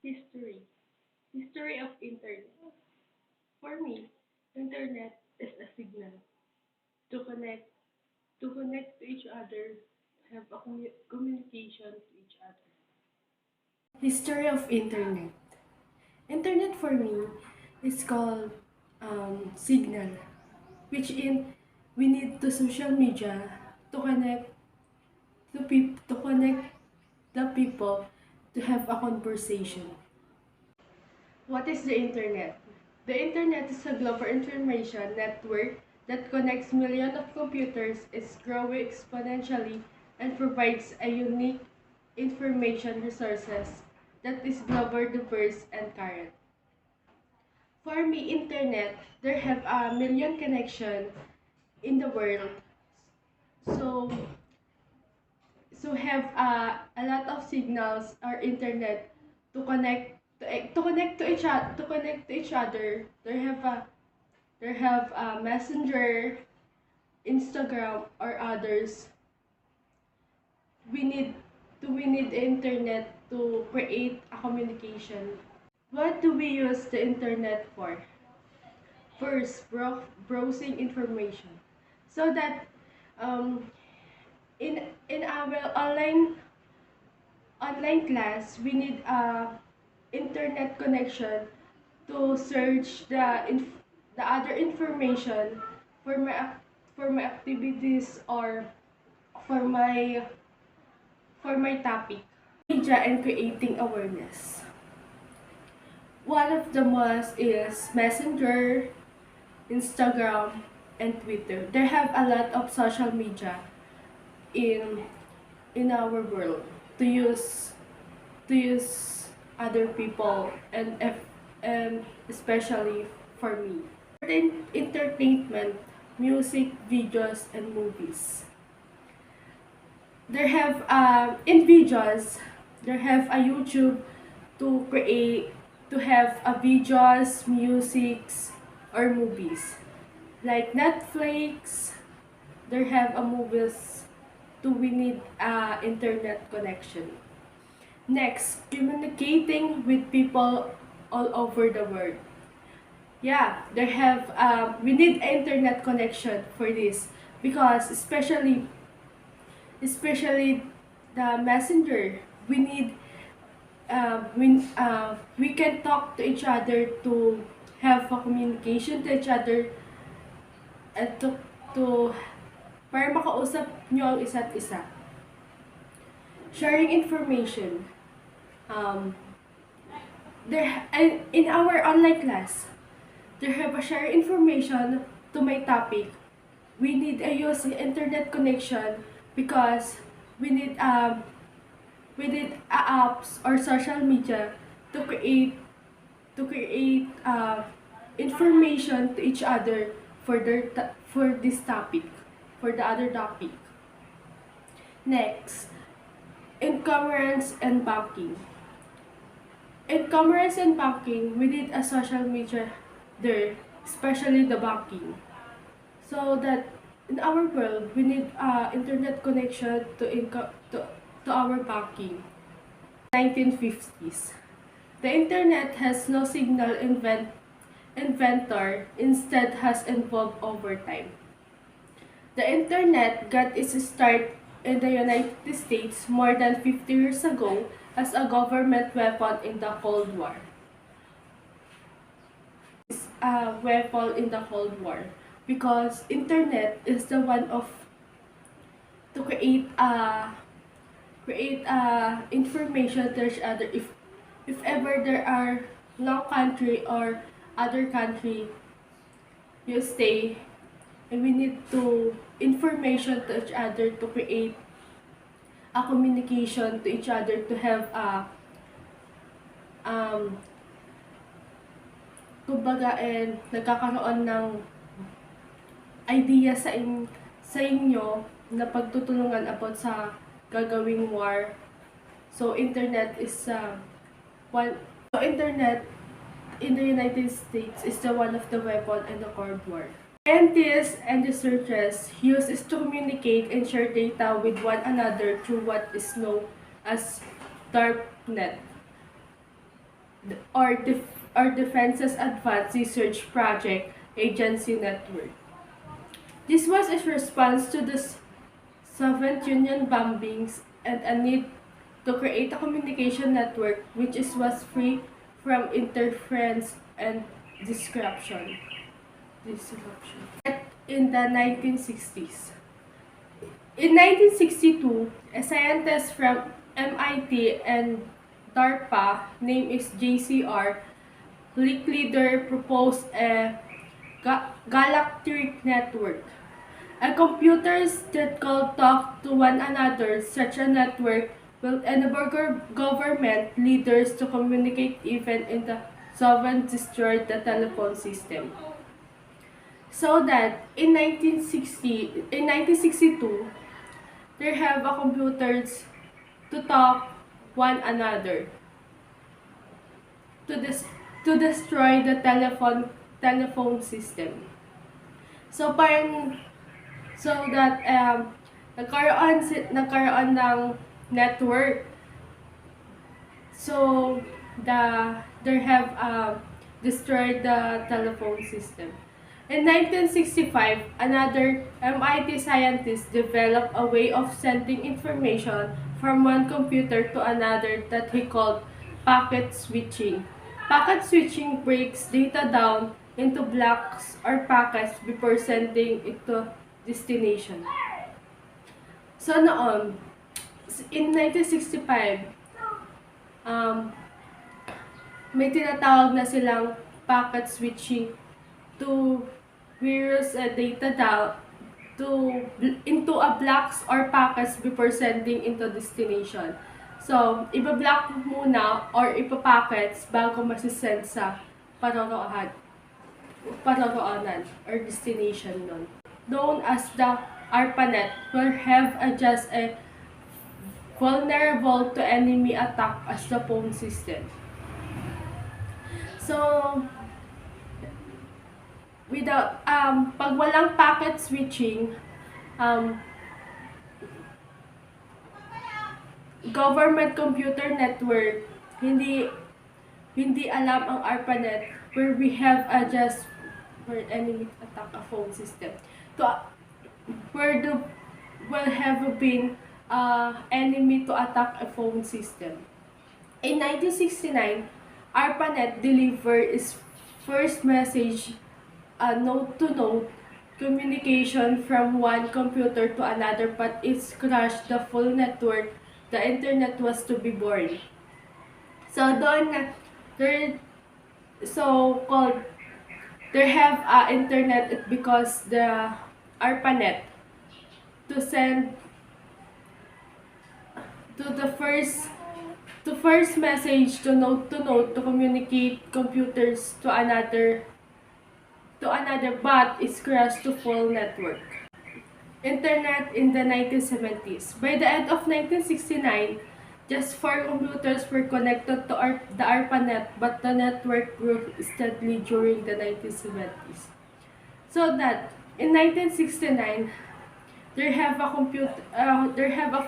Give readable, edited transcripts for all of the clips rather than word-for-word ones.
History. History of Internet. For me, Internet is a signal to connect to each other, have a communication to each other. History of Internet. Internet for me is called signal, which in we need to social media to connect to connect the people to have a conversation. What is the Internet? The Internet is a global information network that connects millions of computers, is growing exponentially, and provides a unique information resources that is global, diverse, and current. For me, Internet, there have a million connection in the world. So, so have a lot of signals or internet to connect to connect to each other. There have a messenger, Instagram, or others. We need the internet to create a communication. What do we use the internet for? First, browsing information, so that um, in our online class, we need a internet connection to search the other information for for my activities or for my for my topic. Media and creating awareness. One of the most is Messenger, Instagram, and Twitter. They have a lot of social media in in our world to use other people and especially for me. Entertainment, music, videos, and movies. There have in videos there have a YouTube to create to have a videos, musics, or movies. Like Netflix, there have a movies to we need internet connection. Next, communicating with people all over the world. Yeah, there have we need internet connection for this because especially the messenger we need we can talk to each other to have a communication to each other at to para makausap nyo ang isa't isa. Sharing information. Um, there in our online class, there have a share information to my topic. We need a use internet connection because we need apps or social media to create information to each other for for this topic, for the other topic. Next, e-commerce and banking. E-commerce and banking, we need a social media there, especially the banking. So that in our world, we need internet connection to our banking. 1950s. The internet has no signal inventor, instead has evolved over time. The internet got its start in the United States more than 50 years ago as a government weapon in the Cold War. It's a weapon in the Cold War because internet is the one of to create information to each other if ever there are long country or other country you stay and we need to information to each other to create a communication to each other to have a um kumbaga nagkakaroon ng idea sa inyo na pagtutulungan about sa gagawing war. So internet is one so internet in the United States is the one of the weapon in the Cold War. Scientists and researchers use it to communicate and share data with one another through what is known as darknet. or Defense's Advanced Research Project Agency Network. This was a response to the Soviet Union bombings and a need to create a communication network was free from interference and disruption. In the 1960s. In 1962, a scientist from MIT and DARPA, named is JCR, leader, proposed a galactic network. A computers that could talk to one another. Such a network will enable government leaders to communicate even in the Soviet destroyed the telephone system. So that in 1962, they have a computers to talk one another to destroy the telephone system. So parang so that nagkaroon ng network. So they have destroyed the telephone system. In 1965, another MIT scientist developed a way of sending information from one computer to another that he called packet switching. Packet switching breaks data down into blocks or packets before sending it to destination. So noon, in 1965, may tinatawag na silang packet switching to virus data down into a blocks or packets before sending into destination. So, iba-block muna or ipa-packets bago masisend sa paroroonan or destination nun. Known as the ARPANET will have just a vulnerable to enemy attack as the phone system. So, without pag walang packet switching, government computer network hindi alam ang ARPANET where we have just where enemy attack a phone system to where the will have been enemy to attack a phone system. In 1969, ARPANET delivered its first message, node-to-node communication from one computer to another, but it crashed the full network. The internet was to be born. So doon there so-called they have internet because the ARPANET to send to the first message to node to communicate computers to another but it's crashed to full network. Internet in the 1970s. By the end of 1969, just 4 computers were connected to the ARPANET, but the network grew steadily during the 1970s. So that in 1969, there have a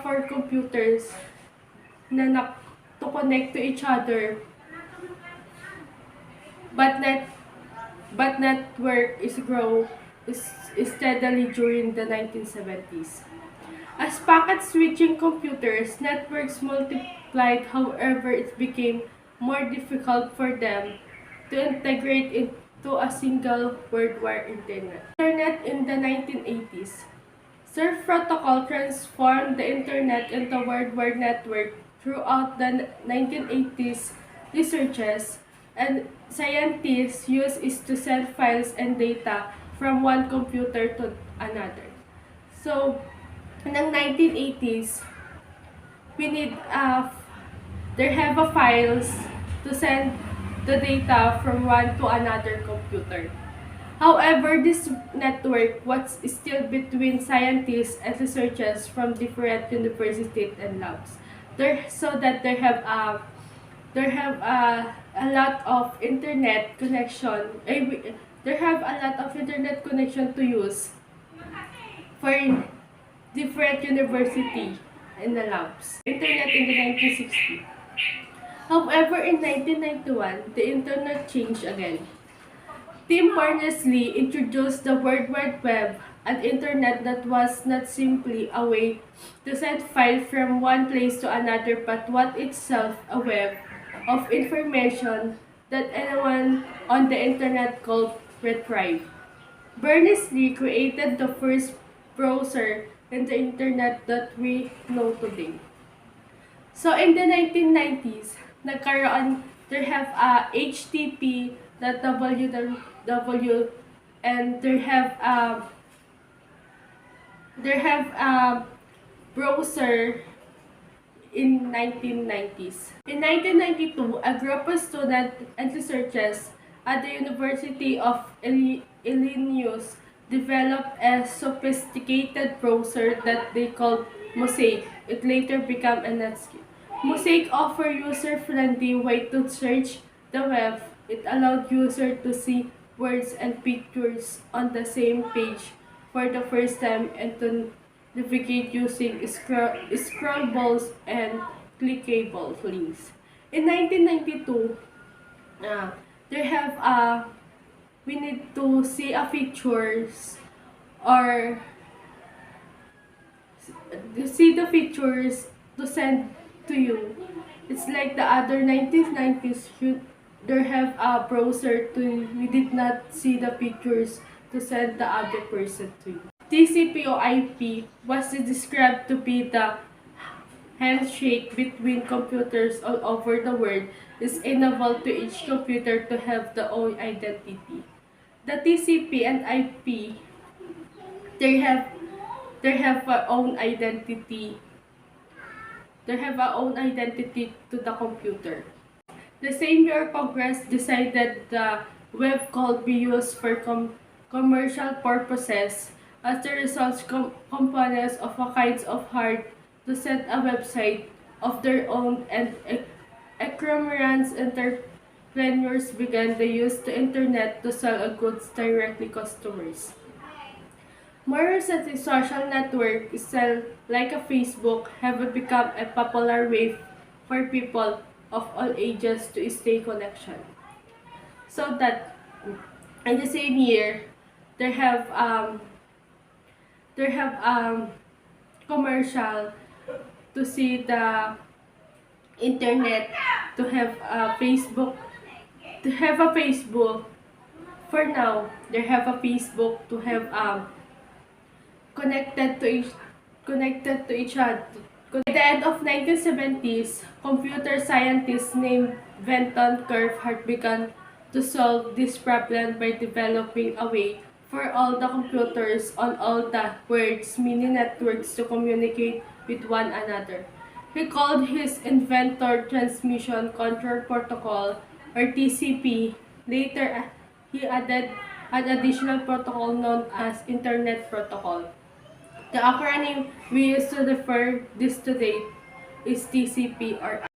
4 computers to connect to each other, but network grew steadily during the 1970s. As packet switching computers, networks multiplied, however, it became more difficult for them to integrate into a single worldwide internet. Internet in the 1980s. Surf protocol transformed the internet into a worldwide network. Throughout the 1980s, researchers and scientists used it to send files and data from one computer to another. So, in the 1980s, we need there have a files to send the data from one to another computer. However, this network was still between scientists and researchers from different universities and labs. So that they have a lot of internet connection. They have a lot of internet connection to use for different university in the labs. Internet in the 1960s. However, in 1991, the internet changed again. Tim Berners-Lee introduced the World Wide Web, an internet that was not simply a way to send files from one place to another, but was itself a web of information that anyone on the internet could retrieve. Berners-Lee created the first browser in the internet that we know today. So in the 1990s, there have a HTTP, the www, and there have a browser in 1990s. In 1992, a group of students and researchers at the University of Illinois developed a sophisticated browser that they called Mosaic. It later became a Netscape. Mosaic offered user-friendly way to search the web. It allowed users to see words and pictures on the same page for the first time and to navigate using scrollables and clickable links. In 1992, there have we need to see a features or see the features to send to you. It's like the other 1990s, there have a browser to you did not see the pictures to send the other person to you. TCP or IP was described to be the handshake between computers all over the world is enabled to each computer to have their own identity. The TCP and IP, they have a own identity. They have a own identity to the computer. The same year, Congress decided the web could be used for commercial purposes. As the result, companies of all kinds of hard to set a website of their own and e-commerce entrepreneurs began the use the internet to sell goods directly to customers. More recently, social networks, like a Facebook, have become a popular way for people of all ages to stay connection. So that in the same year, there have commercial to see the internet, to have a Facebook, for now they have a Facebook to have connected to each other. At the end of 1970s, computer scientists named Venton Cerf had begun to solve this problem by developing a way for all the computers on all the world's mini networks to communicate with one another. He called his inventor Transmission Control Protocol, or TCP. Later, he added an additional protocol known as Internet Protocol. The acronym we use to refer this today is TCP or